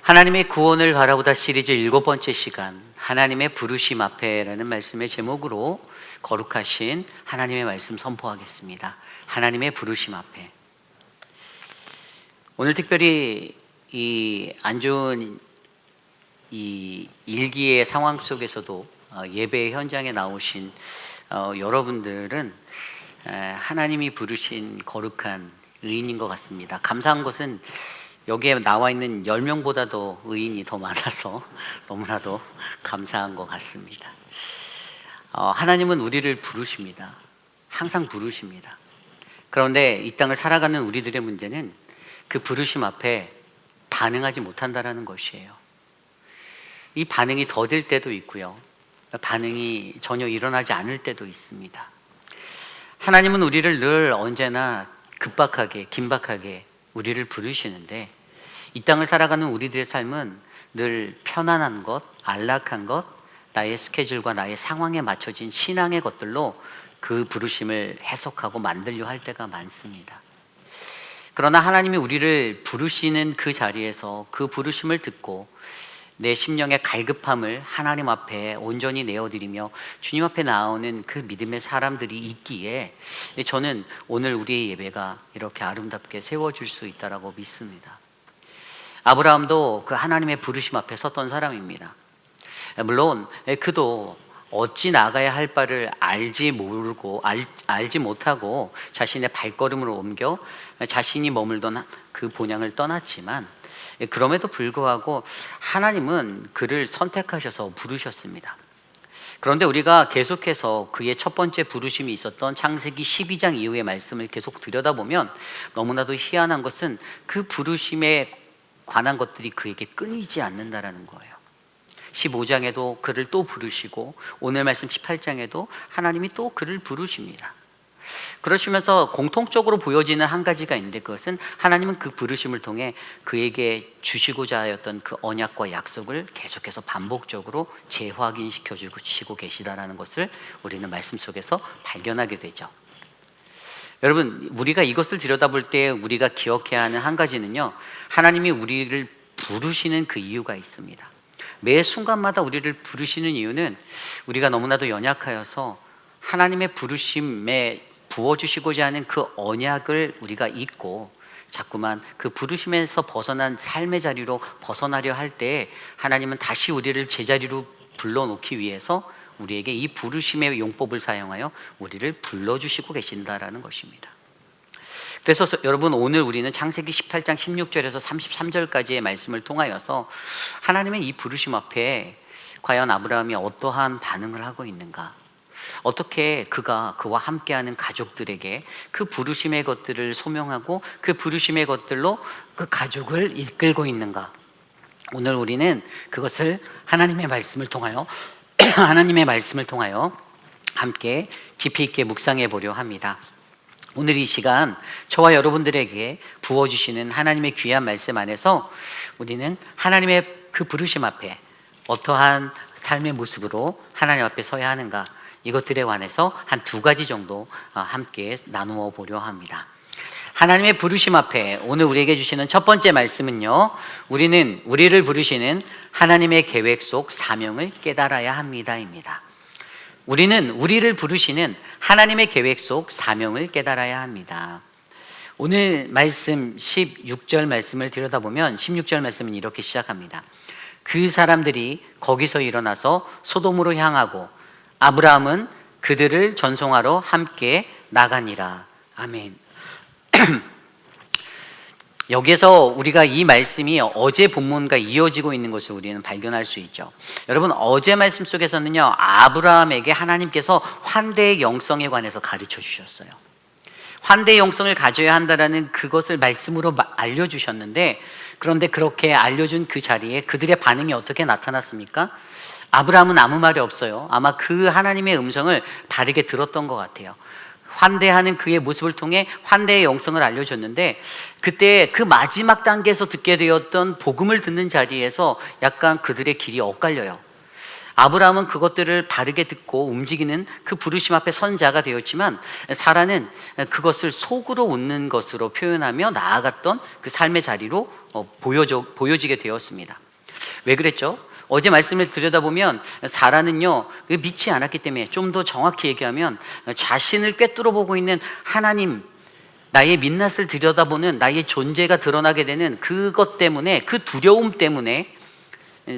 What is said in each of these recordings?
하나님의 구원을 바라보다 시리즈 7번째 시간, 하나님의 부르심 앞에라는 말씀의 제목으로 거룩하신 하나님의 말씀 선포하겠습니다. 하나님의 부르심 앞에. 오늘 특별히 이 안 좋은 이 일기의 상황 속에서도 예배 현장에 나오신 여러분들은 하나님이 부르신 거룩한 의인인 것 같습니다. 감사한 것은 여기에 나와 있는 10명보다도 의인이 더 많아서 너무나도 감사한 것 같습니다. 하나님은 우리를 부르십니다. 항상 부르십니다. 그런데 이 땅을 살아가는 우리들의 문제는 그 부르심 앞에 반응하지 못한다는 것이에요. 이 반응이 더딜 때도 있고요, 반응이 전혀 일어나지 않을 때도 있습니다. 하나님은 우리를 늘 언제나 급박하게, 긴박하게 우리를 부르시는데, 이 땅을 살아가는 우리들의 삶은 늘 편안한 것, 안락한 것, 나의 스케줄과 나의 상황에 맞춰진 신앙의 것들로 그 부르심을 해석하고 만들려 할 때가 많습니다. 그러나 하나님이 우리를 부르시는 그 자리에서 그 부르심을 듣고 내 심령의 갈급함을 하나님 앞에 온전히 내어드리며 주님 앞에 나오는 그 믿음의 사람들이 있기에 저는 오늘 우리의 예배가 이렇게 아름답게 세워질 수 있다고 믿습니다. 아브라함도 그 하나님의 부르심 앞에 섰던 사람입니다. 물론 그도 어찌 나가야 할 바를 알지 못하고 자신의 발걸음을 옮겨 자신이 머물던 그 본향을 떠났지만, 그럼에도 불구하고 하나님은 그를 선택하셔서 부르셨습니다. 그런데 우리가 계속해서 그의 첫 번째 부르심이 있었던 창세기 12장 이후의 말씀을 계속 들여다보면 너무나도 희한한 것은 그 부르심에 관한 것들이 그에게 끊이지 않는다라는 거예요. 15장에도 그를 또 부르시고 오늘 말씀 18장에도 하나님이 또 그를 부르십니다. 그러시면서 공통적으로 보여지는 한 가지가 있는데, 그것은 하나님은 그 부르심을 통해 그에게 주시고자 하였던 그 언약과 약속을 계속해서 반복적으로 재확인시켜 주시고 계시다라는 것을 우리는 말씀 속에서 발견하게 되죠. 여러분, 우리가 이것을 들여다볼 때 우리가 기억해야 하는 한 가지는요, 하나님이 우리를 부르시는 그 이유가 있습니다. 매 순간마다 우리를 부르시는 이유는 우리가 너무나도 연약하여서 하나님의 부르심에 부어주시고자 하는 그 언약을 우리가 잊고 자꾸만 그 부르심에서 벗어난 삶의 자리로 벗어나려 할 때 하나님은 다시 우리를 제자리로 불러놓기 위해서 우리에게 이 부르심의 용법을 사용하여 우리를 불러주시고 계신다라는 것입니다. 그래서 여러분, 오늘 우리는 창세기 18장 16절에서 33절까지의 말씀을 통하여서 하나님의 이 부르심 앞에 과연 아브라함이 어떠한 반응을 하고 있는가, 어떻게 그와 함께하는 가족들에게 그 부르심의 것들을 소명하고 그 부르심의 것들로 그 가족을 이끌고 있는가, 오늘 우리는 그것을 하나님의 말씀을 통하여 함께 깊이 있게 묵상해 보려 합니다. 오늘 이 시간 저와 여러분들에게 부어주시는 하나님의 귀한 말씀 안에서 우리는 하나님의 그 부르심 앞에 어떠한 삶의 모습으로 하나님 앞에 서야 하는가, 이것들에 관해서 한 2가지 정도 함께 나누어 보려 합니다. 하나님의 부르심 앞에 오늘 우리에게 주시는 첫 번째 말씀은요, 우리는 우리를 부르시는 하나님의 계획 속 사명을 깨달아야 합니다입니다. 우리는 우리를 부르시는 하나님의 계획 속 사명을 깨달아야 합니다. 오늘 말씀 16절 말씀을 들여다보면 16절 말씀은 이렇게 시작합니다. 그 사람들이 거기서 일어나서 소돔으로 향하고 아브라함은 그들을 전송하러 함께 나가니라. 아멘. 여기에서 우리가 이 말씀이 어제 본문과 이어지고 있는 것을 우리는 발견할 수 있죠. 여러분, 어제 말씀 속에서는요, 아브라함에게 하나님께서 환대의 영성에 관해서 가르쳐 주셨어요. 환대의 영성을 가져야 한다라는 그것을 말씀으로 알려주셨는데, 그런데 그렇게 알려준 그 자리에 그들의 반응이 어떻게 나타났습니까? 아브라함은 아무 말이 없어요. 아마 그 하나님의 음성을 바르게 들었던 것 같아요. 환대하는 그의 모습을 통해 환대의 영성을 알려줬는데, 그때 그 마지막 단계에서 듣게 되었던 복음을 듣는 자리에서 약간 그들의 길이 엇갈려요. 아브라함은 그것들을 바르게 듣고 움직이는 그 부르심 앞에 선 자가 되었지만, 사라는 그것을 속으로 웃는 것으로 표현하며 나아갔던 그 삶의 자리로 보여지게 되었습니다. 왜 그랬죠? 어제 말씀을 들여다보면 사라는요, 믿지 않았기 때문에, 좀 더 정확히 얘기하면 자신을 꿰뚫어 보고 있는 하나님, 나의 민낯을 들여다보는 나의 존재가 드러나게 되는 그것 때문에, 그 두려움 때문에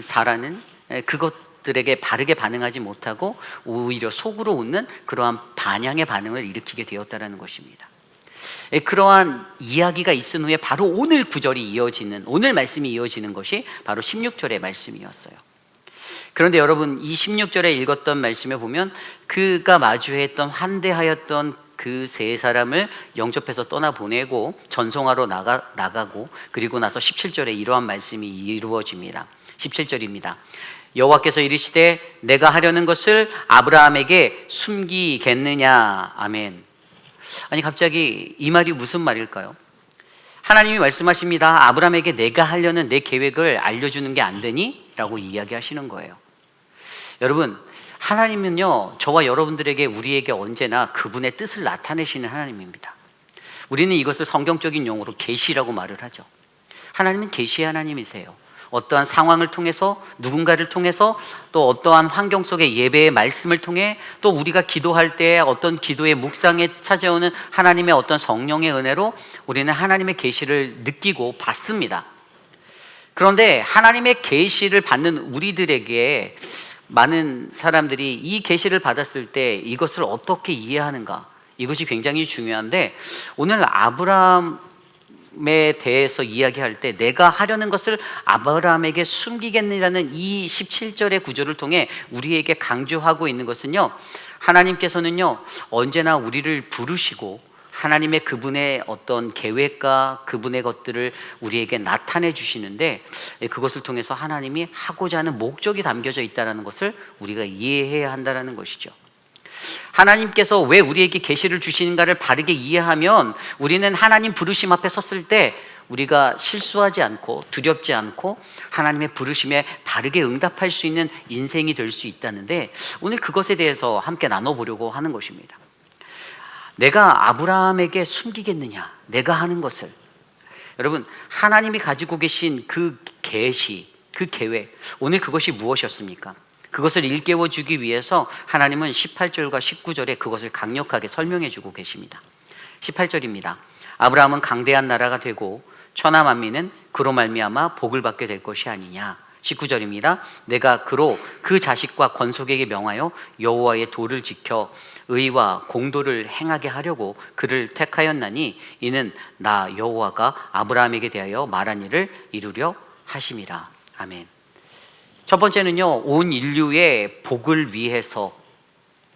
사라는 그것들에게 바르게 반응하지 못하고 오히려 속으로 웃는 그러한 반향의 반응을 일으키게 되었다는 것입니다. 그러한 이야기가 있은 후에 바로 오늘 구절이 이어지는, 오늘 말씀이 이어지는 것이 바로 16절의 말씀이었어요. 그런데 여러분, 이 16절에 읽었던 말씀에 보면 그가 마주했던 환대하였던 그 세 사람을 영접해서 떠나보내고 전송하러 나가고, 그리고 나서 17절에 이러한 말씀이 이루어집니다. 17절입니다. 여호와께서 이르시되 내가 하려는 것을 아브라함에게 숨기겠느냐. 아멘. 아니, 갑자기 이 말이 무슨 말일까요? 하나님이 말씀하십니다. 아브라함에게 내가 하려는 내 계획을 알려주는 게 안 되니? 라고 이야기하시는 거예요. 여러분, 하나님은요, 저와 여러분들에게, 우리에게 언제나 그분의 뜻을 나타내시는 하나님입니다. 우리는 이것을 성경적인 용어로 계시라고 말을 하죠. 하나님은 계시의 하나님이세요. 어떠한 상황을 통해서, 누군가를 통해서, 또 어떠한 환경 속의 예배의 말씀을 통해, 또 우리가 기도할 때 어떤 기도의 묵상에 찾아오는 하나님의 어떤 성령의 은혜로 우리는 하나님의 계시를 느끼고 받습니다. 그런데 하나님의 계시를 받는 우리들에게 많은 사람들이 이 계시를 받았을 때 이것을 어떻게 이해하는가, 이것이 굉장히 중요한데, 오늘 아브라함에 대해서 이야기할 때 내가 하려는 것을 아브라함에게 숨기겠느라는 이 17절의 구절을 통해 우리에게 강조하고 있는 것은요, 하나님께서는요 언제나 우리를 부르시고 하나님의 그분의 어떤 계획과 그분의 것들을 우리에게 나타내 주시는데, 그것을 통해서 하나님이 하고자 하는 목적이 담겨져 있다는 것을 우리가 이해해야 한다는 것이죠. 하나님께서 왜 우리에게 계시를 주시는가를 바르게 이해하면 우리는 하나님 부르심 앞에 섰을 때 우리가 실수하지 않고 두렵지 않고 하나님의 부르심에 바르게 응답할 수 있는 인생이 될 수 있다는데, 오늘 그것에 대해서 함께 나눠보려고 하는 것입니다. 내가 아브라함에게 숨기겠느냐, 내가 하는 것을. 여러분, 하나님이 가지고 계신 그 계시, 그 계획, 오늘 그것이 무엇이었습니까? 그것을 일깨워 주기 위해서 하나님은 18절과 19절에 그것을 강력하게 설명해 주고 계십니다. 18절입니다. 아브라함은 강대한 나라가 되고 천하 만민은 그로 말미암아 복을 받게 될 것이 아니냐. 19절입니다. 내가 그로 그 자식과 권속에게 명하여 여호와의 도를 지켜 의와 공도를 행하게 하려고 그를 택하였나니 이는 나 여호와가 아브라함에게 대하여 말한 일을 이루려 하심이라. 아멘. 첫 번째는요, 온 인류의 복을 위해서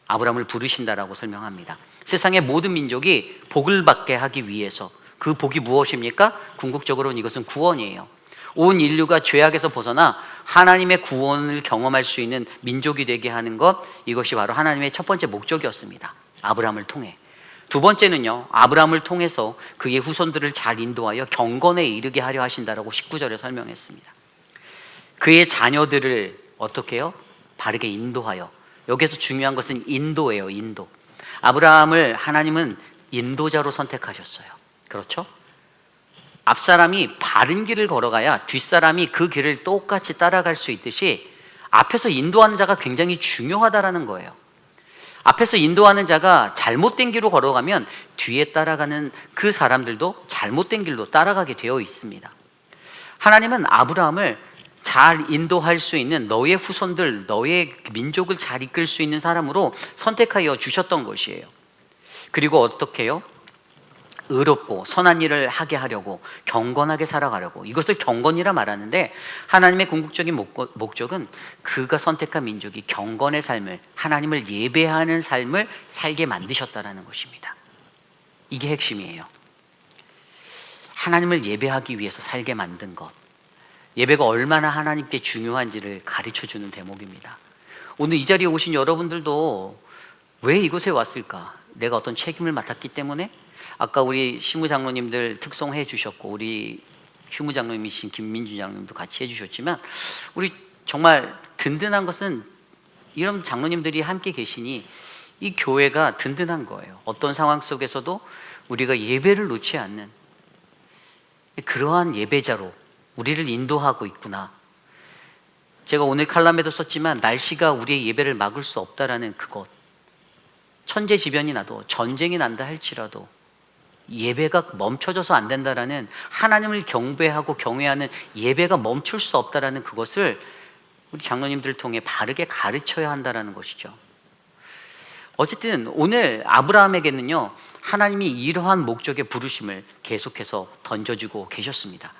아브라함을 부르신다라고 설명합니다. 세상의 모든 민족이 복을 받게 하기 위해서. 그 복이 무엇입니까? 궁극적으로는 이것은 구원이에요. 온 인류가 죄악에서 벗어나 하나님의 구원을 경험할 수 있는 민족이 되게 하는 것, 이것이 바로 하나님의 첫 번째 목적이었습니다. 아브라함을 통해. 두 번째는요, 아브라함을 통해서 그의 후손들을 잘 인도하여 경건에 이르게 하려 하신다라고 19절에 설명했습니다. 그의 자녀들을 어떻게 해요? 바르게 인도하여. 여기서 중요한 것은 인도예요. 인도. 아브라함을 하나님은 인도자로 선택하셨어요. 그렇죠? 앞사람이 바른 길을 걸어가야 뒷사람이 그 길을 똑같이 따라갈 수 있듯이 앞에서 인도하는 자가 굉장히 중요하다라는 거예요. 앞에서 인도하는 자가 잘못된 길로 걸어가면 뒤에 따라가는 그 사람들도 잘못된 길로 따라가게 되어 있습니다. 하나님은 아브라함을 잘 인도할 수 있는, 너의 후손들, 너의 민족을 잘 이끌 수 있는 사람으로 선택하여 주셨던 것이에요. 그리고 어떻게 해요? 의롭고 선한 일을 하게 하려고, 경건하게 살아가려고. 이것을 경건이라 말하는데, 하나님의 궁극적인 목적은 그가 선택한 민족이 경건의 삶을, 하나님을 예배하는 삶을 살게 만드셨다는 것입니다. 이게 핵심이에요. 하나님을 예배하기 위해서 살게 만든 것, 예배가 얼마나 하나님께 중요한지를 가르쳐주는 대목입니다. 오늘 이 자리에 오신 여러분들도 왜 이곳에 왔을까? 내가 어떤 책임을 맡았기 때문에? 아까 우리 신무장로님들 특송해 주셨고, 우리 휴무장로님이신 김민주 장로님도 같이 해주셨지만, 우리 정말 든든한 것은 이런 장로님들이 함께 계시니 이 교회가 든든한 거예요. 어떤 상황 속에서도 우리가 예배를 놓지 않는 그러한 예배자로 우리를 인도하고 있구나. 제가 오늘 칼럼에도 썼지만 날씨가 우리의 예배를 막을 수 없다라는 그것. 천재지변이 나도 전쟁이 난다 할지라도 예배가 멈춰져서 안 된다라는, 하나님을 경배하고 경외하는 예배가 멈출 수 없다라는 그것을 우리 장로님들을 통해 바르게 가르쳐야 한다라는 것이죠. 어쨌든 오늘 아브라함에게는요, 하나님이 이러한 목적의 부르심을 계속해서 던져주고 계셨습니다.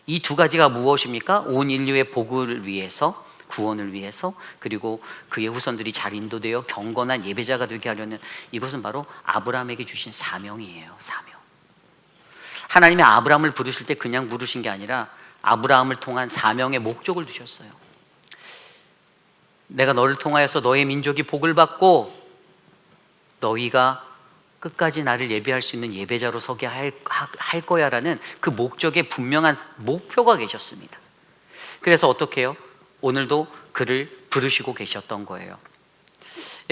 이 두 가지가 무엇입니까? 온 인류의 복을 위해서, 구원을 위해서, 그리고 그의 후손들이 잘 인도되어 경건한 예배자가 되게 하려는, 이것은 바로 아브라함에게 주신 사명이에요. 사명. 하나님이 아브라함을 부르실 때 그냥 부르신 게 아니라 아브라함을 통한 사명의 목적을 두셨어요. 내가 너를 통하여서 너의 민족이 복을 받고 너희가 끝까지 나를 예배할 수 있는 예배자로 서게 할 거야라는 그 목적에 분명한 목표가 계셨습니다. 그래서 어떻게 해요? 오늘도 그를 부르시고 계셨던 거예요.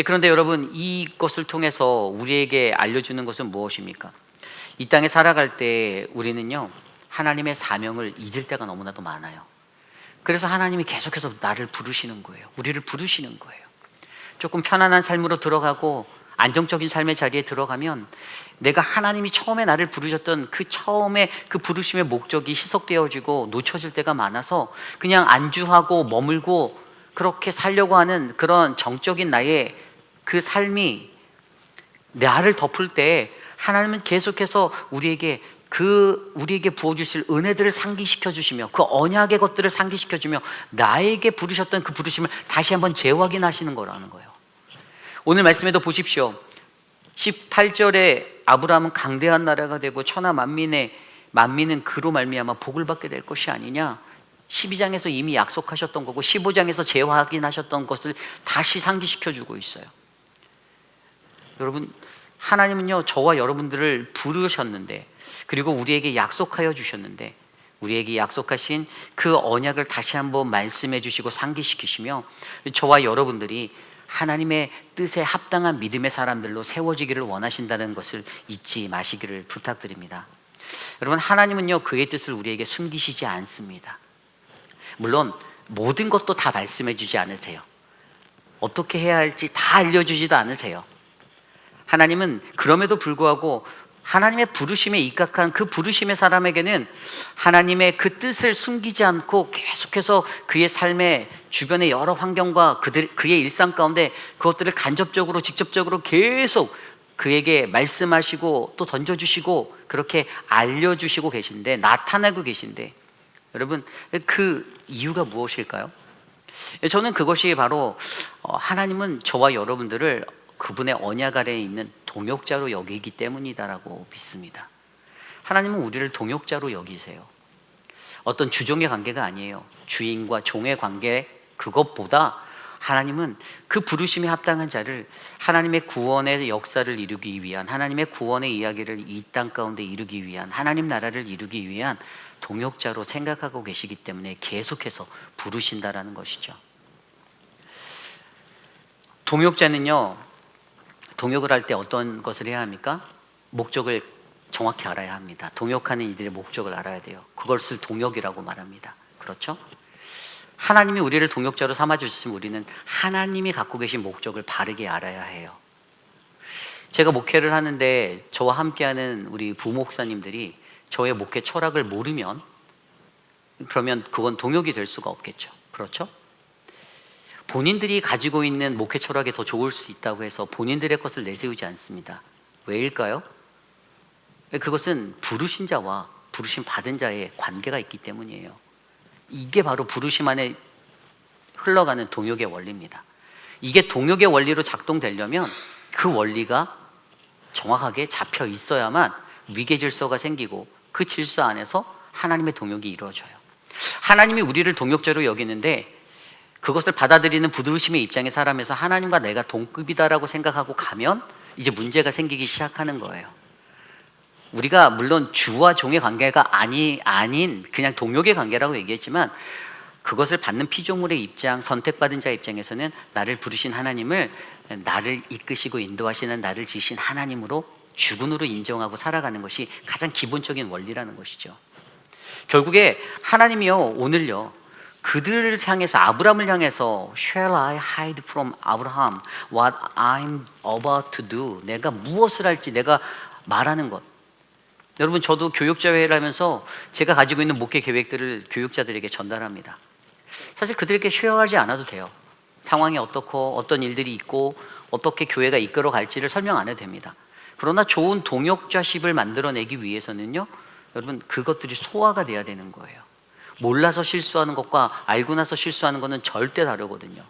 그런데 여러분, 이것을 통해서 우리에게 알려주는 것은 무엇입니까? 이 땅에 살아갈 때 우리는요, 하나님의 사명을 잊을 때가 너무나도 많아요. 그래서 하나님이 계속해서 나를 부르시는 거예요. 우리를 부르시는 거예요. 조금 편안한 삶으로 들어가고 안정적인 삶의 자리에 들어가면 내가 하나님이 처음에 나를 부르셨던 그 처음에 그 부르심의 목적이 희석되어지고 놓쳐질 때가 많아서 그냥 안주하고 머물고 그렇게 살려고 하는 그런 정적인 나의 그 삶이 나를 덮을 때 하나님은 계속해서 우리에게 부어주실 은혜들을 상기시켜 주시며 그 언약의 것들을 상기시켜 주며 나에게 부르셨던 그 부르심을 다시 한번 재확인하시는 거라는 거예요. 오늘 말씀에도 보십시오. 18절에 아브라함은 강대한 나라가 되고 천하 만민은 그로 말미암아 복을 받게 될 것이 아니냐. 12장에서 이미 약속하셨던 거고 15장에서 재확인하셨던 것을 다시 상기시켜 주고 있어요. 여러분, 하나님은요, 저와 여러분들을 부르셨는데, 그리고 우리에게 약속하여 주셨는데, 우리에게 약속하신 그 언약을 다시 한번 말씀해 주시고 상기시키시며 저와 여러분들이 하나님의 뜻에 합당한 믿음의 사람들로 세워지기를 원하신다는 것을 잊지 마시기를 부탁드립니다. 여러분, 하나님은요, 그의 뜻을 우리에게 숨기시지 않습니다. 물론 모든 것도 다 말씀해 주지 않으세요. 어떻게 해야 할지 다 알려주지도 않으세요. 하나님은 그럼에도 불구하고 하나님의 부르심에 입각한 그 부르심의 사람에게는 하나님의 그 뜻을 숨기지 않고 계속해서 그의 삶의 주변의 여러 환경과 그의 일상 가운데 그것들을 간접적으로 직접적으로 계속 그에게 말씀하시고 또 던져주시고 그렇게 알려주시고 계신데, 나타내고 계신데, 여러분, 그 이유가 무엇일까요? 저는 그것이 바로 하나님은 저와 여러분들을 그분의 언약 아래에 있는 동역자로 여기기 때문이다라고 믿습니다. 하나님은 우리를 동역자로 여기세요. 어떤 주종의 관계가 아니에요. 주인과 종의 관계, 그것보다 하나님은 그 부르심에 합당한 자를 하나님의 구원의 역사를 이루기 위한, 하나님의 구원의 이야기를 이 땅 가운데 이루기 위한, 하나님 나라를 이루기 위한 동역자로 생각하고 계시기 때문에 계속해서 부르신다라는 것이죠. 동역자는요, 동역을 할 때 어떤 것을 해야 합니까? 목적을 정확히 알아야 합니다. 동역하는 이들의 목적을 알아야 돼요. 그것을 동역이라고 말합니다. 그렇죠? 하나님이 우리를 동역자로 삼아주셨으면 우리는 하나님이 갖고 계신 목적을 바르게 알아야 해요. 제가 목회를 하는데 저와 함께하는 우리 부목사님들이 저의 목회 철학을 모르면, 그러면 그건 동역이 될 수가 없겠죠. 그렇죠? 본인들이 가지고 있는 목회 철학이 더 좋을 수 있다고 해서 본인들의 것을 내세우지 않습니다. 왜일까요? 그것은 부르신 자와 부르심 받은 자의 관계가 있기 때문이에요. 이게 바로 부르심 안에 흘러가는 동역의 원리입니다. 이게 동역의 원리로 작동되려면 그 원리가 정확하게 잡혀 있어야만 위계 질서가 생기고 그 질서 안에서 하나님의 동역이 이루어져요. 하나님이 우리를 동역자로 여기는데 그것을 받아들이는 부르심의 입장의 사람에서 하나님과 내가 동급이다라고 생각하고 가면 이제 문제가 생기기 시작하는 거예요. 우리가 물론 주와 종의 관계가 아닌 그냥 동역의 관계라고 얘기했지만 그것을 받는 피조물의 입장, 선택받은 자의 입장에서는 나를 부르신 하나님을, 나를 이끄시고 인도하시는 나를 지신 하나님으로 주군으로 인정하고 살아가는 것이 가장 기본적인 원리라는 것이죠. 결국에 하나님이요, 오늘요, 그들을 향해서, 아브라함을 향해서 Shall I hide from Abraham what I'm about to do? 내가 무엇을 할지 내가 말하는 것. 여러분, 저도 교육자회를 하면서 제가 가지고 있는 목회 계획들을 교육자들에게 전달합니다. 사실 그들에게 쉐어하지 않아도 돼요. 상황이 어떻고 어떤 일들이 있고 어떻게 교회가 이끌어 갈지를 설명 안 해도 됩니다. 그러나 좋은 동역자십을 만들어내기 위해서는요, 여러분, 그것들이 소화가 돼야 되는 거예요. 몰라서 실수하는 것과 알고 나서 실수하는 것은 절대 다르거든요.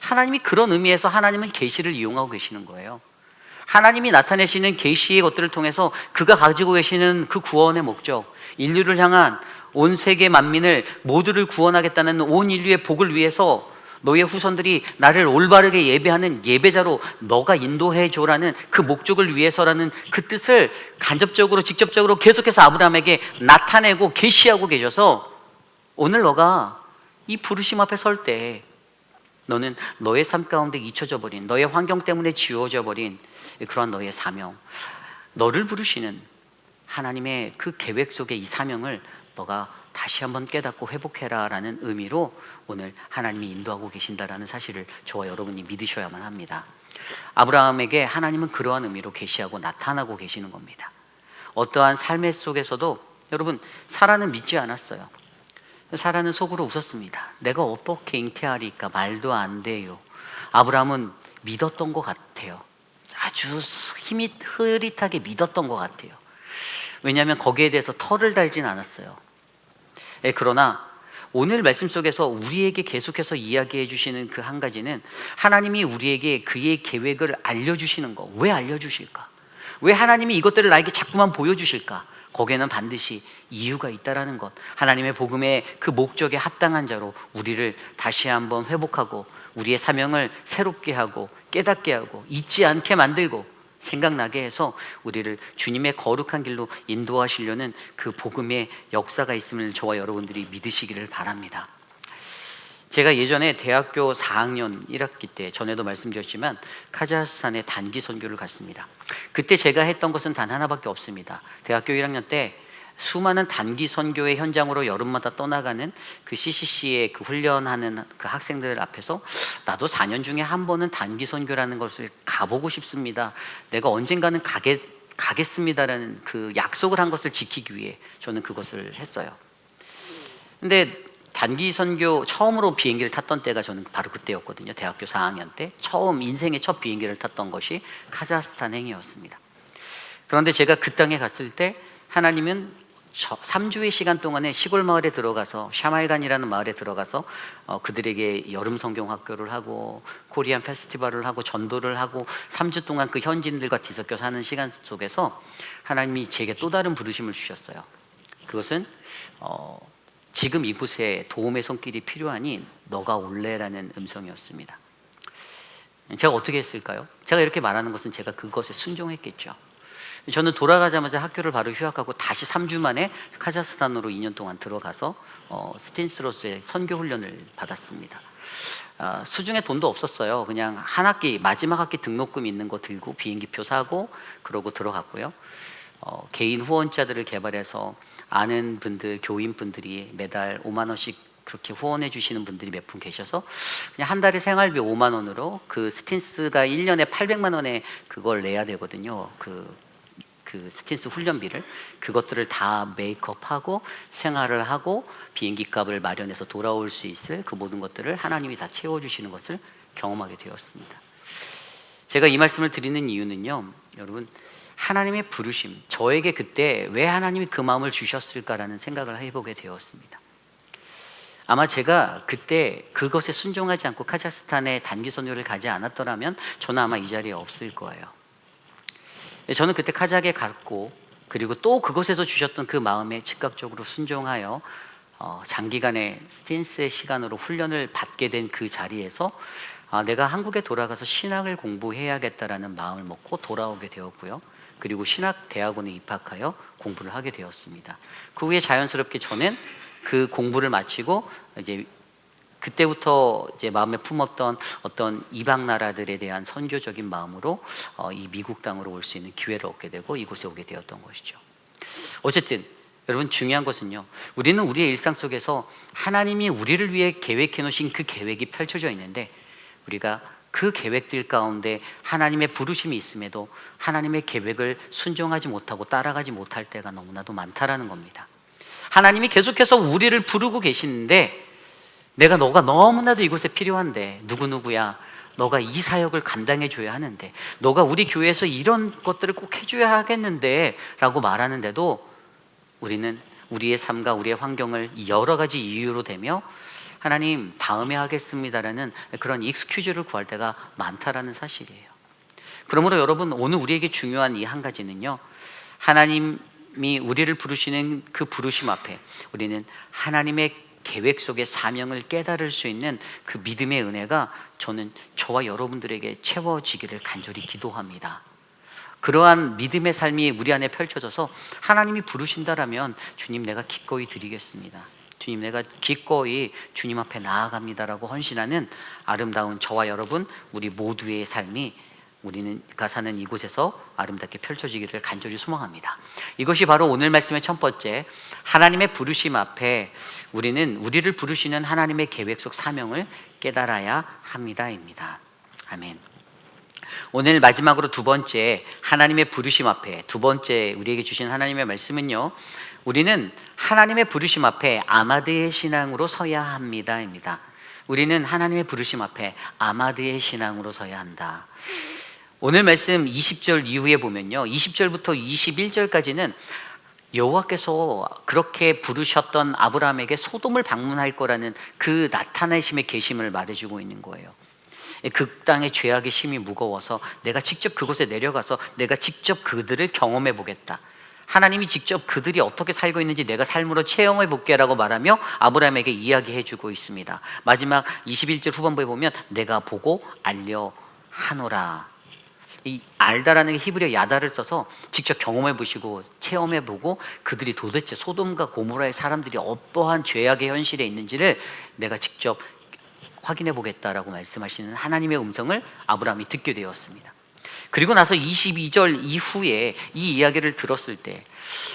하나님이 그런 의미에서 하나님은 계시를 이용하고 계시는 거예요. 하나님이 나타내시는 계시의 것들을 통해서 그가 가지고 계시는 그 구원의 목적, 인류를 향한 온 세계 만민을 모두를 구원하겠다는 온 인류의 복을 위해서 너의 후손들이 나를 올바르게 예배하는 예배자로 너가 인도해 줘라는 그 목적을 위해서라는 그 뜻을 간접적으로 직접적으로 계속해서 아브라함에게 나타내고 계시하고 계셔서 오늘 너가 이 부르심 앞에 설 때 너는 너의 삶 가운데 잊혀져 버린, 너의 환경 때문에 지워져 버린 그러한 너의 사명, 너를 부르시는 하나님의 그 계획 속의 이 사명을 너가 다시 한번 깨닫고 회복해라 라는 의미로 오늘 하나님이 인도하고 계신다라는 사실을 저와 여러분이 믿으셔야만 합니다. 아브라함에게 하나님은 그러한 의미로 계시하고 나타나고 계시는 겁니다. 어떠한 삶의 속에서도 여러분, 사라는 믿지 않았어요. 사라는 속으로 웃었습니다. 내가 어떻게 잉태하리까? 말도 안 돼요. 아브라함은 믿었던 것 같아요. 아주 힘이 흐릿하게 믿었던 것 같아요. 왜냐하면 거기에 대해서 털을 달진 않았어요. 그러나 오늘 말씀 속에서 우리에게 계속해서 이야기해 주시는 그 한 가지는 하나님이 우리에게 그의 계획을 알려주시는 거. 왜 알려주실까? 왜 하나님이 이것들을 나에게 자꾸만 보여주실까? 거기에는 반드시 이유가 있다라는 것, 하나님의 복음의 그 목적에 합당한 자로 우리를 다시 한번 회복하고 우리의 사명을 새롭게 하고 깨닫게 하고 잊지 않게 만들고 생각나게 해서 우리를 주님의 거룩한 길로 인도하시려는 그 복음의 역사가 있음을 저와 여러분들이 믿으시기를 바랍니다. 제가 예전에 대학교 4학년 1학기 때 전에도 말씀드렸지만 카자흐스탄에 단기 선교를 갔습니다. 그때 제가 했던 것은 단 하나밖에 없습니다. 대학교 1학년 때 수많은 단기 선교의 현장으로 여름마다 떠나가는 그 CCC의 그 훈련하는 그 학생들 앞에서 나도 4년 중에 한 번은 단기 선교라는 것을 가보고 싶습니다. 내가 언젠가는 가겠습니다라는 그 약속을 한 것을 지키기 위해 저는 그것을 했어요. 근데 단기 선교 처음으로 비행기를 탔던 때가 저는 바로 그때였거든요. 대학교 4학년 때 처음 인생의 첫 비행기를 탔던 것이 카자흐스탄 행이었습니다. 그런데 제가 그 땅에 갔을 때 하나님은 3주의 시간 동안에 시골 마을에 들어가서 샤말간이라는 마을에 들어가서 그들에게 여름 성경 학교를 하고 코리안 페스티벌을 하고 전도를 하고 3주 동안 그 현지인들과 뒤섞여 사는 시간 속에서 하나님이 제게 또 다른 부르심을 주셨어요. 그것은 지금 이곳에 도움의 손길이 필요하니 너가 올래라는 음성이었습니다. 제가 어떻게 했을까요? 제가 이렇게 말하는 것은 제가 그것에 순종했겠죠. 저는 돌아가자마자 학교를 바로 휴학하고 다시 3주 만에 카자흐스탄으로 2년 동안 들어가서 스틴스로서의 선교 훈련을 받았습니다. 수중에 돈도 없었어요. 그냥 한 학기, 마지막 학기 등록금 있는 거 들고 비행기표 사고 그러고 들어갔고요. 개인 후원자들을 개발해서 아는 분들, 교인분들이 매달 5만 원씩 그렇게 후원해 주시는 분들이 몇 분 계셔서 그냥 한 달에 생활비 5만 원으로 그 스틴스가 1년에 800만 원에 그걸 내야 되거든요. 그 스틴스 훈련비를, 그것들을 다 메이크업하고 생활을 하고 비행기 값을 마련해서 돌아올 수 있을 그 모든 것들을 하나님이 다 채워주시는 것을 경험하게 되었습니다. 제가 이 말씀을 드리는 이유는요, 여러분, 하나님의 부르심, 저에게 그때 왜 하나님이 그 마음을 주셨을까라는 생각을 해보게 되었습니다. 아마 제가 그때 그것에 순종하지 않고 카자흐스탄에 단기 선교를 가지 않았더라면 저는 아마 이 자리에 없을 거예요. 저는 그때 카자흐에 갔고 그리고 또 그곳에서 주셨던 그 마음에 즉각적으로 순종하여 장기간의 스틴스의 시간으로 훈련을 받게 된 그 자리에서 내가 한국에 돌아가서 신학을 공부해야겠다라는 마음을 먹고 돌아오게 되었고요. 그리고 신학대학원에 입학하여 공부를 하게 되었습니다. 그 후에 자연스럽게 저는 그 공부를 마치고 이제 그때부터 이제 마음에 품었던 어떤 이방 나라들에 대한 선교적인 마음으로 이 미국 땅으로 올 수 있는 기회를 얻게 되고 이곳에 오게 되었던 것이죠. 어쨌든 여러분, 중요한 것은요, 우리는 우리의 일상 속에서 하나님이 우리를 위해 계획해 놓으신 그 계획이 펼쳐져 있는데, 우리가 그 계획들 가운데 하나님의 부르심이 있음에도 하나님의 계획을 순종하지 못하고 따라가지 못할 때가 너무나도 많다라는 겁니다. 하나님이 계속해서 우리를 부르고 계시는데, 너가 너무나도 이곳에 필요한데, 누구누구야, 너가 이 사역을 감당해 줘야 하는데, 너가 우리 교회에서 이런 것들을 꼭 해줘야 하겠는데 라고 말하는데도 우리는 우리의 삶과 우리의 환경을 여러 가지 이유로 대며 하나님 다음에 하겠습니다라는 그런 익스큐즈를 구할 때가 많다라는 사실이에요. 그러므로 여러분, 오늘 우리에게 중요한 이 한 가지는요, 하나님이 우리를 부르시는 그 부르심 앞에 우리는 하나님의 계획 속의 사명을 깨달을 수 있는 그 믿음의 은혜가 저와 여러분들에게 채워지기를 간절히 기도합니다. 그러한 믿음의 삶이 우리 안에 펼쳐져서 하나님이 부르신다라면, 주님 내가 기꺼이 드리겠습니다, 주님 내가 기꺼이 주님 앞에 나아갑니다라고 헌신하는 아름다운 저와 여러분, 우리 모두의 삶이 우리가 사는 이곳에서 아름답게 펼쳐지기를 간절히 소망합니다. 이것이 바로 오늘 말씀의 첫 번째, 하나님의 부르심 앞에 우리는 우리를 부르시는 하나님의 계획 속 사명을 깨달아야 합니다입니다. 아멘. 오늘 마지막으로 두 번째, 하나님의 부르심 앞에 두 번째 우리에게 주신 하나님의 말씀은요, 우리는 하나님의 부르심 앞에 아마드의 신앙으로 서야 합니다입니다. 우리는 하나님의 부르심 앞에 아마드의 신앙으로 서야 한다. 오늘 말씀 20절 이후에 보면요, 20절부터 21절까지는 여호와께서 그렇게 부르셨던 아브라함에게 소돔을 방문할 거라는 그 나타내심의 계심을 말해주고 있는 거예요. 그 땅의 죄악의 심이 무거워서 내가 직접 그곳에 내려가서 내가 직접 그들을 경험해 보겠다, 하나님이 직접 그들이 어떻게 살고 있는지 내가 삶으로 체험해 볼게 라고 말하며 아브라함에게 이야기해 주고 있습니다. 마지막 21절 후반부에 보면 내가 보고 알려 하노라. 이 알다라는 게 히브리어 야다를 써서 직접 경험해 보시고 체험해 보고 그들이 도대체 소돔과 고모라의 사람들이 어떠한 죄악의 현실에 있는지를 내가 직접 확인해 보겠다라고 말씀하시는 하나님의 음성을 아브라함이 듣게 되었습니다. 그리고 나서 22절 이후에 이 이야기를 들었을 때,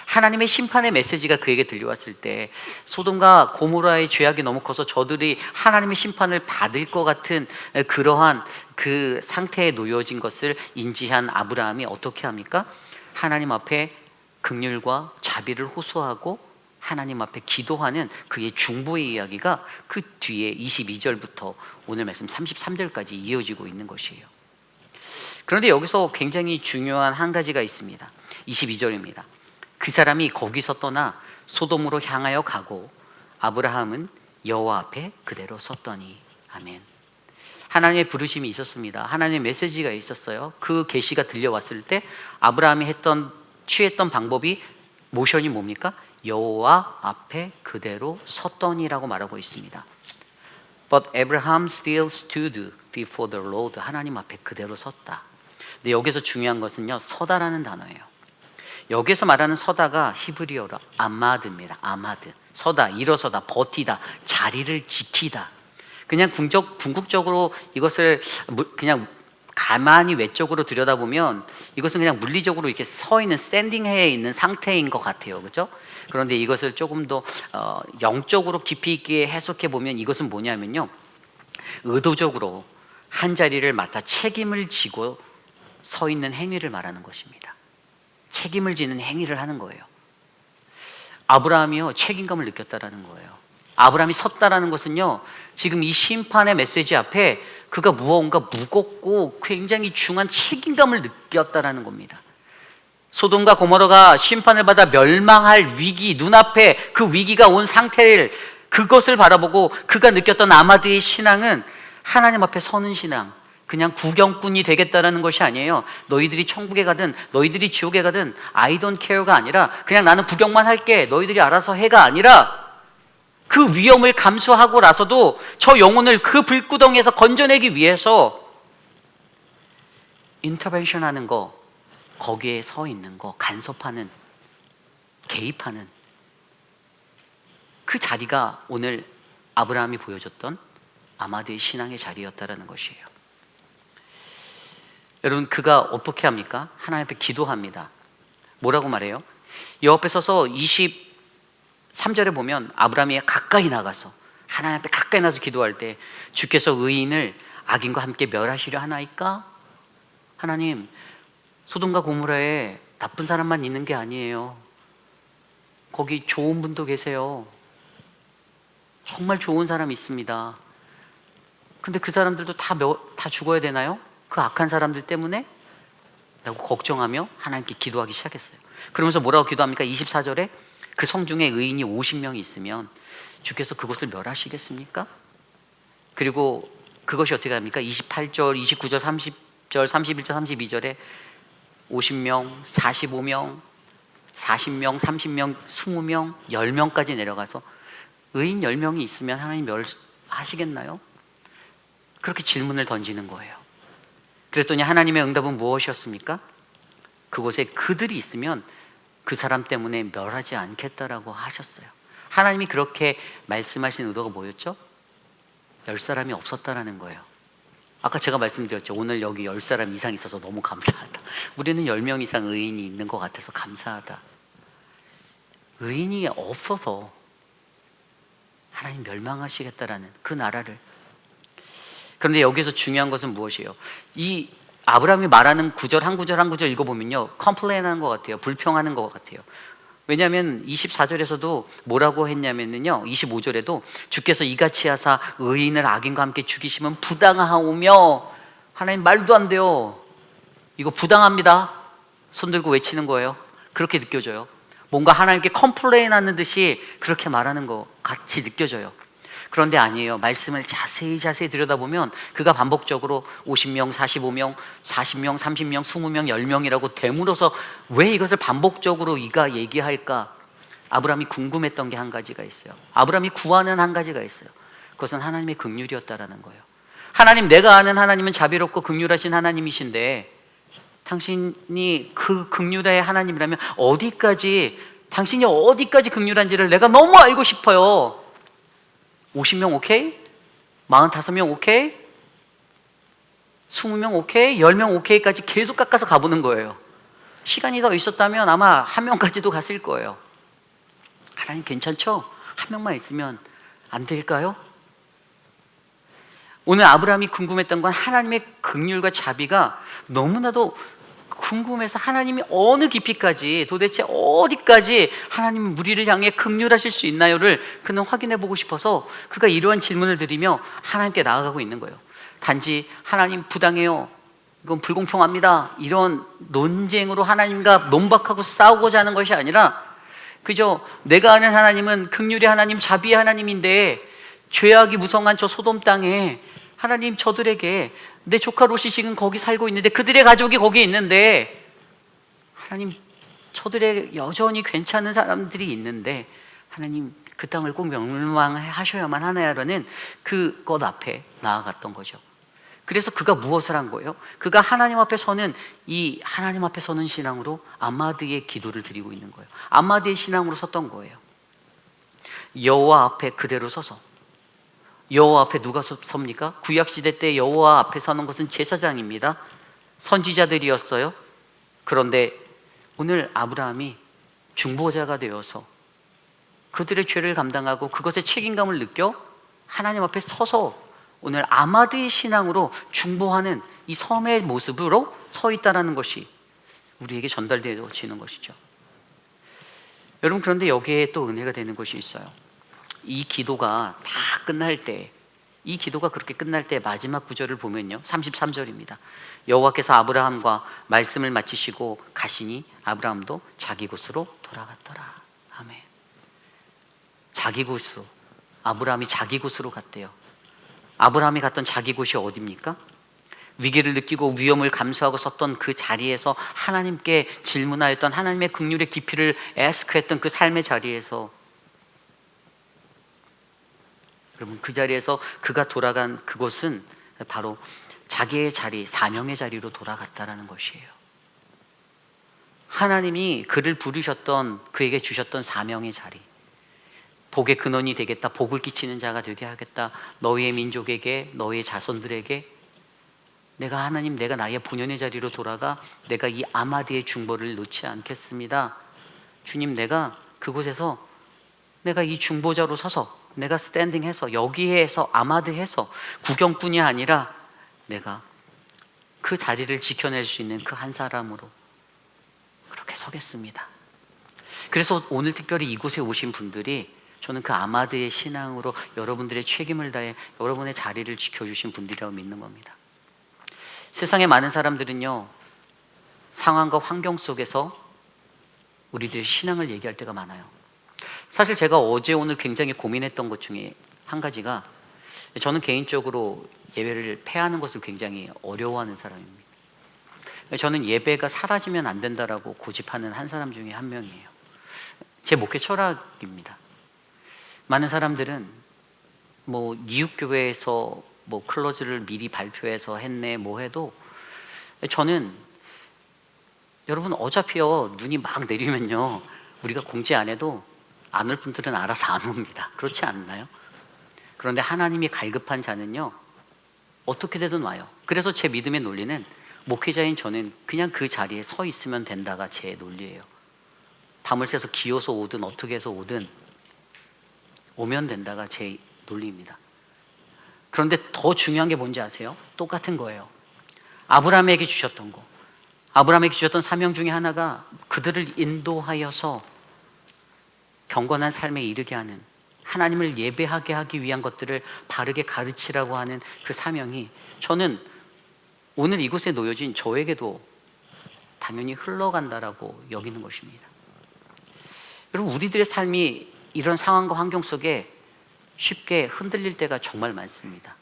하나님의 심판의 메시지가 그에게 들려왔을 때, 소돔과 고모라의 죄악이 너무 커서 저들이 하나님의 심판을 받을 것 같은 그러한 그 상태에 놓여진 것을 인지한 아브라함이 어떻게 합니까? 하나님 앞에 긍휼과 자비를 호소하고 하나님 앞에 기도하는 그의 중보의 이야기가 그 뒤에 22절부터 오늘 말씀 33절까지 이어지고 있는 것이에요. 그런데 여기서 굉장히 중요한 한 가지가 있습니다. 22절입니다. 그 사람이 거기서 떠나 소돔으로 향하여 가고 아브라함은 여호와 앞에 그대로 섰더니. 아멘. 하나님의 부르심이 있었습니다. 하나님의 메시지가 있었어요. 그 계시가 들려왔을 때 아브라함이 취했던 방법이, 모션이 뭡니까? 여호와 앞에 그대로 섰더니라고 말하고 있습니다. But Abraham still stood before the Lord. 하나님 앞에 그대로 섰다. 근데 여기서 중요한 것은요, 서다라는 단어예요. 여기서 말하는 서다가 히브리어로 아마드입니다. 아마드. 서다, 일어서다, 버티다, 자리를 지키다. 그냥 궁극적으로 이것을 그냥 가만히 외적으로 들여다보면 이것은 그냥 물리적으로 이렇게 서 있는, 스탠딩해에 있는 상태인 것 같아요. 그렇죠? 그런데 이것을 조금 더 영적으로 깊이 있게 해석해 보면 이것은 뭐냐면요, 의도적으로 한 자리를 맡아 책임을 지고 서 있는 행위를 말하는 것입니다. 책임을 지는 행위를 하는 거예요. 아브라함이요, 책임감을 느꼈다라는 거예요. 아브라함이 섰다라는 것은요, 지금 이 심판의 메시지 앞에 그가 무언가 무겁고 굉장히 중한 책임감을 느꼈다라는 겁니다. 소돔과 고모라가 심판을 받아 멸망할 위기, 눈앞에 그 위기가 온 상태를, 그것을 바라보고 그가 느꼈던 아마드의 신앙은 하나님 앞에 서는 신앙, 그냥 구경꾼이 되겠다라는 것이 아니에요. 너희들이 천국에 가든 너희들이 지옥에 가든 I don't care가 아니라 그냥 나는 구경만 할게, 너희들이 알아서 해가 아니라, 그 위험을 감수하고 나서도 저 영혼을 그 불구덩이에서 건져내기 위해서 인터벤션 하는 거, 거기에 서 있는 거, 간섭하는, 개입하는, 그 자리가 오늘 아브라함이 보여줬던 아마드의 신앙의 자리였다라는 것이에요. 여러분, 그가 어떻게 합니까? 하나님 앞에 기도합니다. 뭐라고 말해요? 여호와 앞에 서서 23절에 보면 아브라함이 가까이 나가서 하나님 앞에 가까이 나서 기도할 때 주께서 의인을 악인과 함께 멸하시려 하나이까? 하나님, 소돔과 고모라에 나쁜 사람만 있는 게 아니에요. 거기 좋은 분도 계세요. 정말 좋은 사람이 있습니다. 근데 그 사람들도 다 죽어야 되나요? 그 악한 사람들 때문에? 라고 걱정하며 하나님께 기도하기 시작했어요. 그러면서 뭐라고 기도합니까? 24절에 그 성 중에 의인이 50명이 있으면 주께서 그곳을 멸하시겠습니까? 그리고 그것이 어떻게 합니까? 28절, 29절, 30절, 31절, 32절에 50명, 45명, 40명, 30명, 20명, 10명까지 내려가서 의인 10명이 있으면 하나님 멸하시겠나요? 그렇게 질문을 던지는 거예요. 그랬더니 하나님의 응답은 무엇이었습니까? 그곳에 그들이 있으면 그 사람 때문에 멸하지 않겠다라고 하셨어요. 하나님이 그렇게 말씀하신 의도가 뭐였죠? 10사람이 없었다라는 거예요. 아까 제가 말씀드렸죠. 오늘 여기 10사람 이상 있어서 너무 감사하다. 우리는 10명 이상 의인이 있는 것 같아서 감사하다. 의인이 없어서 하나님 멸망하시겠다라는 그 나라를. 그런데 여기서 중요한 것은 무엇이에요? 이 아브라함이 말하는 구절 한 구절 한 구절 읽어보면요, 컴플레인하는 것 같아요. 불평하는 것 같아요. 왜냐하면 24절에서도 뭐라고 했냐면요, 25절에도 주께서 이같이 하사 의인을 악인과 함께 죽이시면 부당하오며, 하나님 말도 안 돼요. 이거 부당합니다. 손 들고 외치는 거예요. 그렇게 느껴져요. 뭔가 하나님께 컴플레인하는 듯이 그렇게 말하는 것 같이 느껴져요. 그런데 아니에요. 말씀을 자세히 들여다보면 그가 반복적으로 50명, 45명, 40명, 30명, 20명, 10명이라고 되물어서 왜 이것을 반복적으로 이가 얘기할까? 아브라함이 궁금했던 게 한 가지가 있어요. 아브라함이 구하는 한 가지가 있어요. 그것은 하나님의 긍휼이었다라는 거예요. 하나님, 내가 아는 하나님은 자비롭고 긍휼하신 하나님이신데 당신이 그 긍휼의 하나님이라면 당신이 어디까지 긍휼한지를 내가 너무 알고 싶어요. 50명 오케이? 45명 오케이? 20명 오케이? 10명 오케이까지 계속 깎아서 가보는 거예요. 시간이 더 있었다면 아마 한 명까지도 갔을 거예요. 하나님 괜찮죠? 한 명만 있으면 안 될까요? 오늘 아브라함이 궁금했던 건 하나님의 긍휼과 자비가 너무나도 궁금해서 하나님이 어느 깊이까지, 도대체 어디까지 하나님은 우리를 향해 긍휼하실 수 있나요를 그는 확인해 보고 싶어서 그가 이러한 질문을 드리며 하나님께 나아가고 있는 거예요. 단지 하나님 부당해요, 이건 불공평합니다, 이런 논쟁으로 하나님과 논박하고 싸우고자 하는 것이 아니라 그저 내가 아는 하나님은 긍휼의 하나님, 자비의 하나님인데 죄악이 무성한 저 소돔 땅에 하나님, 저들에게, 내 조카 롯이 지금 거기 살고 있는데 그들의 가족이 거기 있는데 하나님, 저들의 여전히 괜찮은 사람들이 있는데 하나님, 그 땅을 꼭 멸망하셔야만 하나요라는 그것 앞에 나아갔던 거죠. 그래서 그가 무엇을 한 거예요? 그가 하나님 앞에 서는 신앙으로 아마드의 기도를 드리고 있는 거예요. 아마드의 신앙으로 섰던 거예요. 여호와 앞에 그대로 서서. 여호와 앞에 누가 섭니까? 구약시대 때 여호와 앞에 서는 것은 제사장입니다. 선지자들이었어요. 그런데 오늘 아브라함이 중보자가 되어서 그들의 죄를 감당하고 그것의 책임감을 느껴 하나님 앞에 서서 오늘 아마드의 신앙으로 중보하는 이 섬의 모습으로 서 있다는 것이 우리에게 전달되어지는 것이죠. 여러분, 그런데 여기에 또 은혜가 되는 것이 있어요. 이 기도가 다 끝날 때, 이 기도가 그렇게 끝날 때 마지막 구절을 보면요, 33절입니다. 여호와께서 아브라함과 말씀을 마치시고 가시니 아브라함도 자기 곳으로 돌아갔더라. 아멘. 자기 곳으로, 아브라함이 자기 곳으로 갔대요. 아브라함이 갔던 자기 곳이 어디입니까? 위기를 느끼고 위험을 감수하고 섰던 그 자리에서 하나님께 질문하였던, 하나님의 긍휼의 깊이를 애스크했던 그 삶의 자리에서, 여러분, 그 자리에서 그가 돌아간 그곳은 바로 자기의 자리, 사명의 자리로 돌아갔다라는 것이에요. 하나님이 그를 부르셨던, 그에게 주셨던 사명의 자리, 복의 근원이 되겠다, 복을 끼치는 자가 되게 하겠다, 너희의 민족에게, 너희의 자손들에게 내가 하나님, 내가 나의 본연의 자리로 돌아가 내가 이 아마드의 중보를 놓지 않겠습니다. 주님, 내가 그곳에서 내가 이 중보자로 서서 내가 스탠딩해서 여기에서 아마드해서 구경꾼이 아니라 내가 그 자리를 지켜낼 수 있는 그 한 사람으로 그렇게 서겠습니다. 그래서 오늘 특별히 이곳에 오신 분들이 저는 그 아마드의 신앙으로 여러분들의 책임을 다해 여러분의 자리를 지켜주신 분들이라고 믿는 겁니다. 세상의 많은 사람들은요, 상황과 환경 속에서 우리들의 신앙을 얘기할 때가 많아요. 사실 제가 어제 오늘 굉장히 고민했던 것 중에 한 가지가, 저는 개인적으로 예배를 패하는 것을 굉장히 어려워하는 사람입니다. 저는 예배가 사라지면 안 된다라고 고집하는 한 사람 중에 한 명이에요. 제 목회 철학입니다. 많은 사람들은 뭐 이웃교회에서 뭐 클로즈를 미리 발표해서 했네 뭐 해도, 저는 여러분 어차피요 눈이 막 내리면요 우리가 공지 안 해도 안 올 분들은 알아서 안 옵니다. 그렇지 않나요? 그런데 하나님이 갈급한 자는요 어떻게 되든 와요. 그래서 제 믿음의 논리는, 목회자인 저는 그냥 그 자리에 서 있으면 된다가 제 논리예요. 밤을 새서 기어서 오든 어떻게 해서 오든 오면 된다가 제 논리입니다. 그런데 더 중요한 게 뭔지 아세요? 똑같은 거예요. 아브라함에게 주셨던 거, 아브라함에게 주셨던 사명 중에 하나가 그들을 인도하여서 경건한 삶에 이르게 하는, 하나님을 예배하게 하기 위한 것들을 바르게 가르치라고 하는 그 사명이, 저는 오늘 이곳에 놓여진 저에게도 당연히 흘러간다라고 여기는 것입니다. 여러분, 우리들의 삶이 이런 상황과 환경 속에 쉽게 흔들릴 때가 정말 많습니다.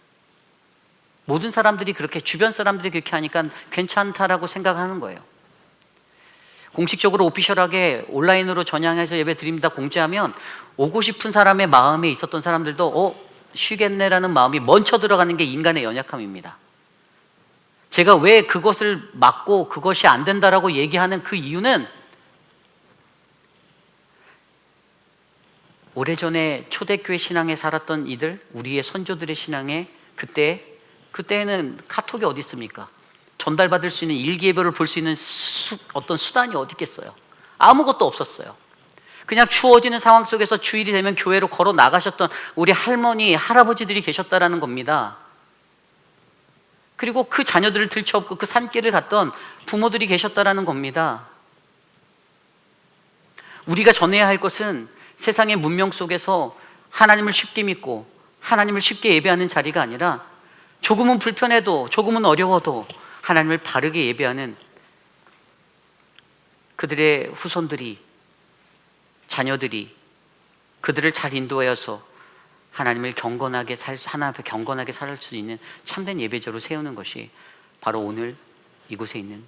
모든 사람들이 그렇게, 주변 사람들이 그렇게 하니까 괜찮다라고 생각하는 거예요. 공식적으로 오피셜하게 온라인으로 전향해서 예배 드립니다 공지하면 오고 싶은 사람의 마음에 있었던 사람들도 쉬겠네라는 마음이 먼저 들어가는 게 인간의 연약함입니다. 제가 왜 그것을 막고 그것이 안 된다라고 얘기하는 그 이유는, 오래전에 초대교회 신앙에 살았던 이들, 우리의 선조들의 신앙에, 그때는 카톡이 어디 있습니까? 전달받을 수 있는 일기예보를 볼 수 있는 어떤 수단이 어디 있겠어요? 아무것도 없었어요. 그냥 추워지는 상황 속에서 주일이 되면 교회로 걸어 나가셨던 우리 할머니, 할아버지들이 계셨다라는 겁니다. 그리고 그 자녀들을 들쳐업고 그 산길을 갔던 부모들이 계셨다라는 겁니다. 우리가 전해야 할 것은 세상의 문명 속에서 하나님을 쉽게 믿고 하나님을 쉽게 예배하는 자리가 아니라, 조금은 불편해도 조금은 어려워도 하나님을 바르게 예배하는 그들의 후손들이, 자녀들이 그들을 잘 인도하여서 하나님을 경건하게 하나님 앞에 경건하게 살 수 있는 참된 예배자로 세우는 것이 바로 오늘 이곳에 있는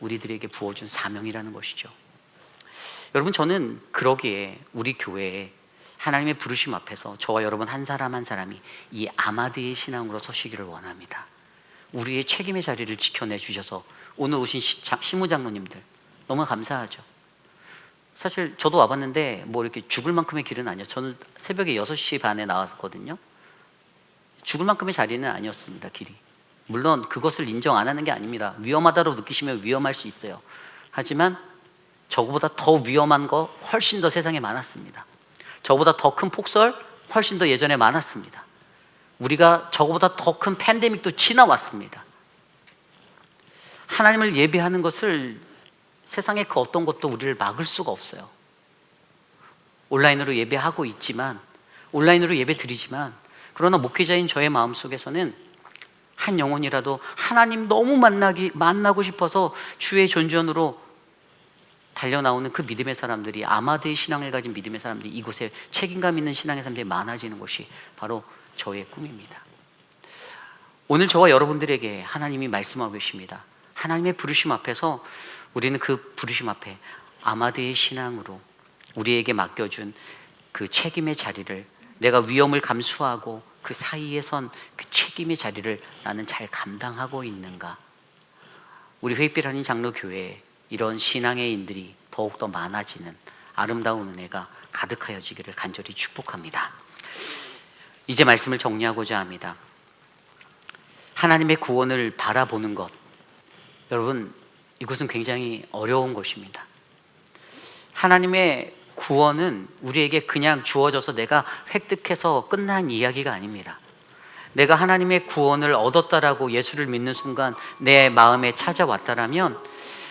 우리들에게 부어준 사명이라는 것이죠. 여러분, 저는 그러기에 우리 교회에 하나님의 부르심 앞에서 저와 여러분 한 사람 한 사람이 이 아마드의 신앙으로 서시기를 원합니다. 우리의 책임의 자리를 지켜내 주셔서 오늘 오신 시무장로님들 너무 감사하죠. 사실 저도 와봤는데 뭐 이렇게 죽을 만큼의 길은 아니에요. 저는 새벽에 6시 반에 나왔거든요. 죽을 만큼의 자리는 아니었습니다, 길이. 물론 그것을 인정 안 하는 게 아닙니다. 위험하다고 느끼시면 위험할 수 있어요. 하지만 저거보다 더 위험한 거 훨씬 더 세상에 많았습니다. 저거보다 더 큰 폭설 훨씬 더 예전에 많았습니다. 우리가 저거보다 더 큰 팬데믹도 지나왔습니다. 하나님을 예배하는 것을, 세상의 그 어떤 것도 우리를 막을 수가 없어요. 온라인으로 예배하고 있지만, 온라인으로 예배 드리지만, 그러나 목회자인 저의 마음속에서는 한 영혼이라도 하나님 너무 만나고 싶어서 주의 존전으로 달려나오는 그 믿음의 사람들이, 아마드의 신앙을 가진 믿음의 사람들이, 이곳에 책임감 있는 신앙의 사람들이 많아지는 것이 바로 저의 꿈입니다. 오늘 저와 여러분들에게 하나님이 말씀하고 계십니다. 하나님의 부르심 앞에서 우리는 그 부르심 앞에 아마드의 신앙으로 우리에게 맡겨준 그 책임의 자리를, 내가 위험을 감수하고 그 사이에 선 그 책임의 자리를 나는 잘 감당하고 있는가? 우리 회빛 한인 장로교회에 이런 신앙의 인들이 더욱더 많아지는 아름다운 은혜가 가득하여지기를 간절히 축복합니다. 이제 말씀을 정리하고자 합니다. 하나님의 구원을 바라보는 것, 여러분, 이것은 굉장히 어려운 것입니다. 하나님의 구원은 우리에게 그냥 주어져서 내가 획득해서 끝난 이야기가 아닙니다. 내가 하나님의 구원을 얻었다라고 예수를 믿는 순간 내 마음에 찾아왔다라면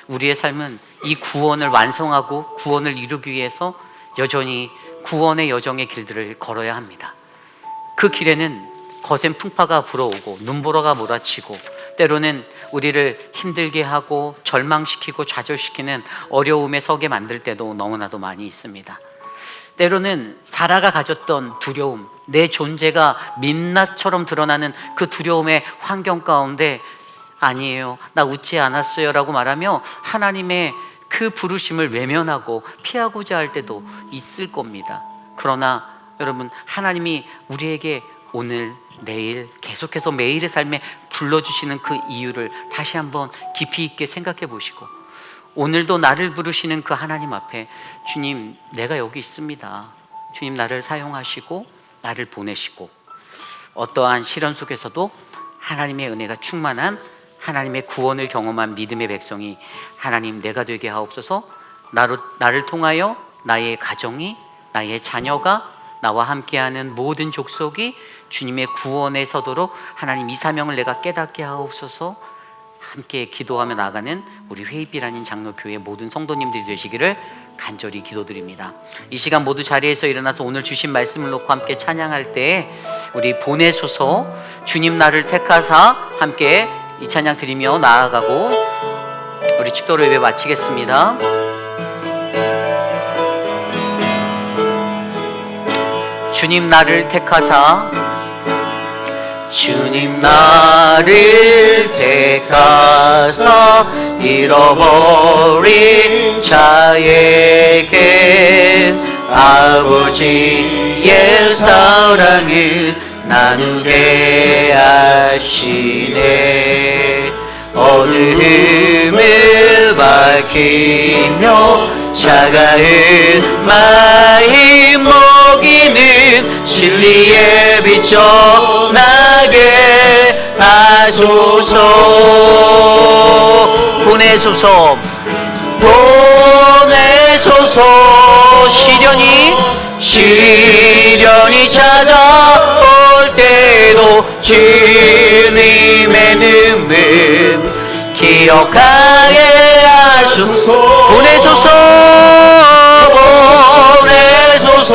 우리의 삶은 이 구원을 완성하고 구원을 이루기 위해서 여전히 구원의 여정의 길들을 걸어야 합니다. 그 길에는 거센 풍파가 불어오고 눈보라가 몰아치고 때로는 우리를 힘들게 하고 절망시키고 좌절시키는 어려움에 서게 만들 때도 너무나도 많이 있습니다. 때로는 사라가 가졌던 두려움, 내 존재가 민낯처럼 드러나는 그 두려움의 환경 가운데 아니에요, 나 웃지 않았어요 라고 말하며 하나님의 그 부르심을 외면하고 피하고자 할 때도 있을 겁니다. 그러나 여러분, 하나님이 우리에게 오늘, 내일 계속해서 매일의 삶에 불러주시는 그 이유를 다시 한번 깊이 있게 생각해 보시고 오늘도 나를 부르시는 그 하나님 앞에 주님, 내가 여기 있습니다. 주님, 나를 사용하시고 나를 보내시고 어떠한 시련 속에서도 하나님의 은혜가 충만한 하나님의 구원을 경험한 믿음의 백성이 하나님 내가 되게 하옵소서. 나를 통하여 나의 가정이, 나의 자녀가, 나와 함께하는 모든 족속이 주님의 구원에 서도록 하나님 이 사명을 내가 깨닫게 하옵소서. 함께 기도하며 나가는 우리 회입비라는 장로교회 모든 성도님들이 되시기를 간절히 기도드립니다. 이 시간 모두 자리에서 일어나서 오늘 주신 말씀을 놓고 함께 찬양할 때 우리 보내소서, 주님 나를 택하사 함께 이 찬양 드리며 나아가고 우리 축도로 예배 마치겠습니다. 주님 나를 택하사, 주님 나를 택하사 잃어버린 자에게 아버지의 사랑을 나누게 하시네. 어둠을 밝히며 차가운 마음 먹이는 진리의 빛 전하게 하소서. 보내소서, 보내소서. 시련이 찾아올 때도 주님의 눈물 기억하게 하소서. 보내소서, 보내소서.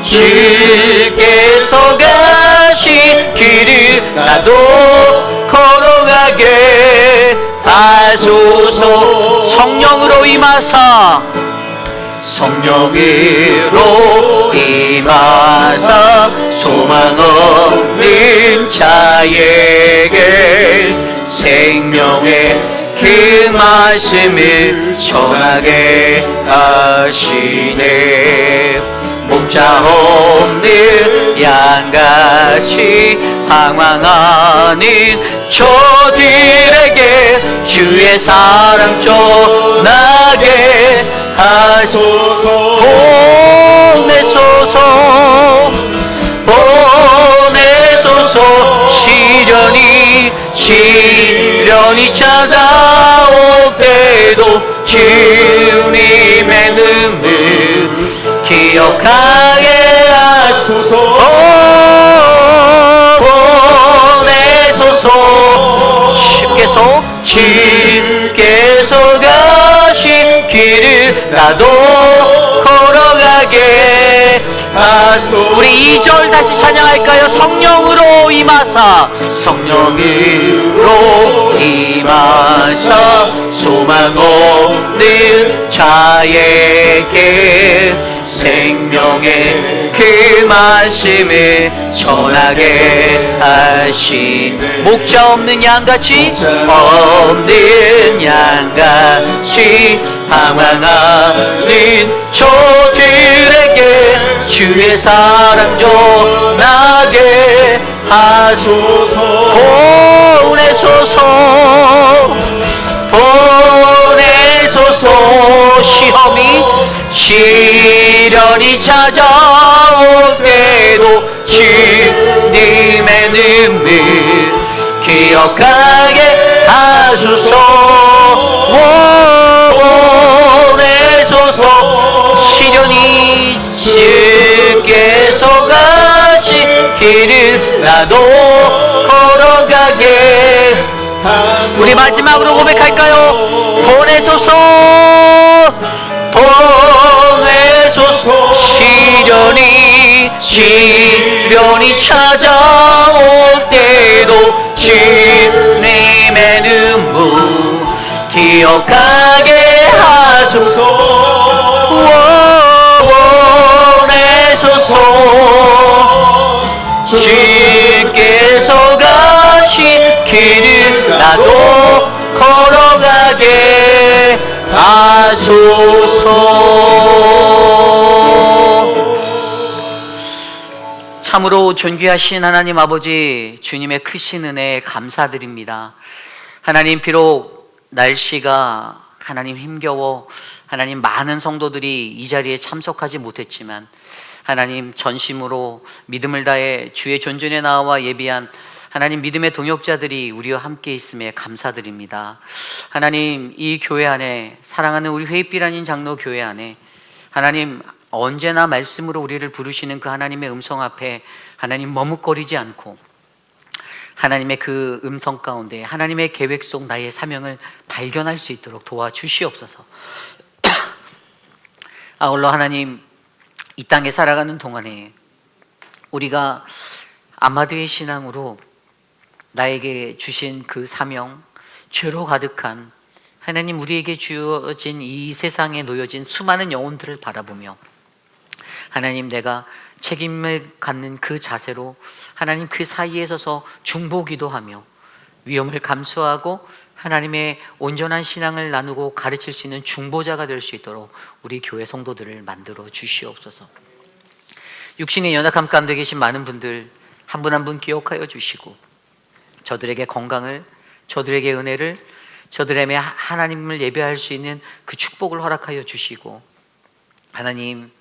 주께서 가신 길을 나도 걸어가게 하소서. 성령으로 임하사, 성령으로 임하사 소망 없는 자에게 생명의 그 말씀을 전하게 하시네. 목자 없는 양같이 방황하는 저들에게 주의 사랑 전하게 하소서. 보내소서, 보내소서. 시련이 찾아올 때도 주님의 눈물 기억하게 하소서. 보내소서. 주께서 가신 길을 나도 걸어가게 하소서. 우리 2절 다시 찬양할까요? 성령으로 임하사, 성령으로 임하사 소망 없는 자에게 생명의 그 말씀을 전하게 하신 목자 없는 양같이 없는 양같이 방황하는 저들에게 주의 사랑 전하게 하소서. 보내소서, 보내소서. 하소서. 시련이 찾아올 때도 주님의 눈물 기억하게 하소서. 원해소서. 시련이 주께서 가신 길을 나도 걸어가게. 우리 마지막으로 고백할까요? 보내소서. 보내소서. 시련이 찾아올 때도 주님의 눈물 기억하게 하소서. 보내소서. 주께서 가신 길을 나도 걸어가게 하소서. 참으로 존귀하신 하나님 아버지, 주님의 크신 은혜에 감사드립니다. 하나님, 비록 날씨가 하나님 힘겨워 하나님 많은 성도들이 이 자리에 참석하지 못했지만 하나님 전심으로 믿음을 다해 주의 존전에 나와 예비한 하나님 믿음의 동역자들이 우리와 함께 있음에 감사드립니다. 하나님, 이 교회 안에 사랑하는 우리 회입길 아닌 장로 교회 안에 하나님 언제나 말씀으로 우리를 부르시는 그 하나님의 음성 앞에 하나님 머뭇거리지 않고 하나님의 그 음성 가운데 하나님의 계획 속 나의 사명을 발견할 수 있도록 도와주시옵소서. 아울러 하나님, 이 땅에 살아가는 동안에 우리가 아마드의 신앙으로 나에게 주신 그 사명, 죄로 가득한 하나님 우리에게 주어진 이 세상에 놓여진 수많은 영혼들을 바라보며 하나님, 내가 책임을 갖는 그 자세로 하나님 그 사이에 서서 중보기도하며 위험을 감수하고 하나님의 온전한 신앙을 나누고 가르칠 수 있는 중보자가 될 수 있도록 우리 교회 성도들을 만들어 주시옵소서. 육신의 연약함 가운데 계신 많은 분들 한 분 한 분 기억하여 주시고 저들에게 건강을, 저들에게 은혜를, 저들에게 하나님을 예배할 수 있는 그 축복을 허락하여 주시고 하나님,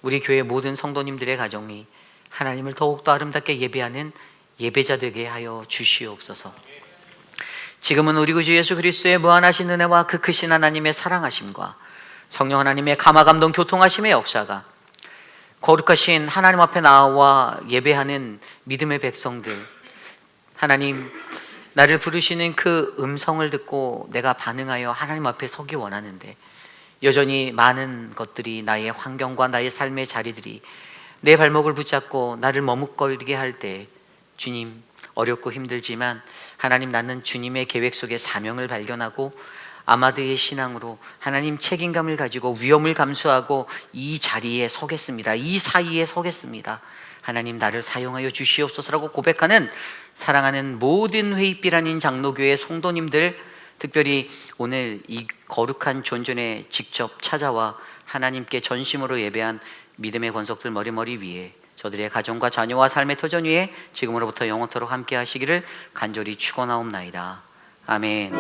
우리 교회 모든 성도님들의 가정이 하나님을 더욱더 아름답게 예배하는 예배자 되게 하여 주시옵소서. 지금은 우리 구주 예수 그리스도의 무한하신 은혜와 그 크신 하나님의 사랑하심과 성령 하나님의 감화 감동 교통하심의 역사가 거룩하신 하나님 앞에 나와 예배하는 믿음의 백성들, 하나님 나를 부르시는 그 음성을 듣고 내가 반응하여 하나님 앞에 서기 원하는데 여전히 많은 것들이, 나의 환경과 나의 삶의 자리들이 내 발목을 붙잡고 나를 머뭇거리게 할 때 주님, 어렵고 힘들지만 하나님, 나는 주님의 계획 속에 사명을 발견하고 아마드의 신앙으로 하나님 책임감을 가지고 위험을 감수하고 이 자리에 서겠습니다. 이 사이에 서겠습니다. 하나님, 나를 사용하여 주시옵소서라고 고백하는 사랑하는 모든 회입길 아닌 장로교회 성도님들, 특별히 오늘 이 거룩한 존전에 직접 찾아와 하나님께 전심으로 예배한 믿음의 권속들 머리머리 위에 저들의 가정과 자녀와 삶의 터전 위에 지금으로부터 영원토록 함께 하시기를 간절히 축원하옵나이다. 아멘.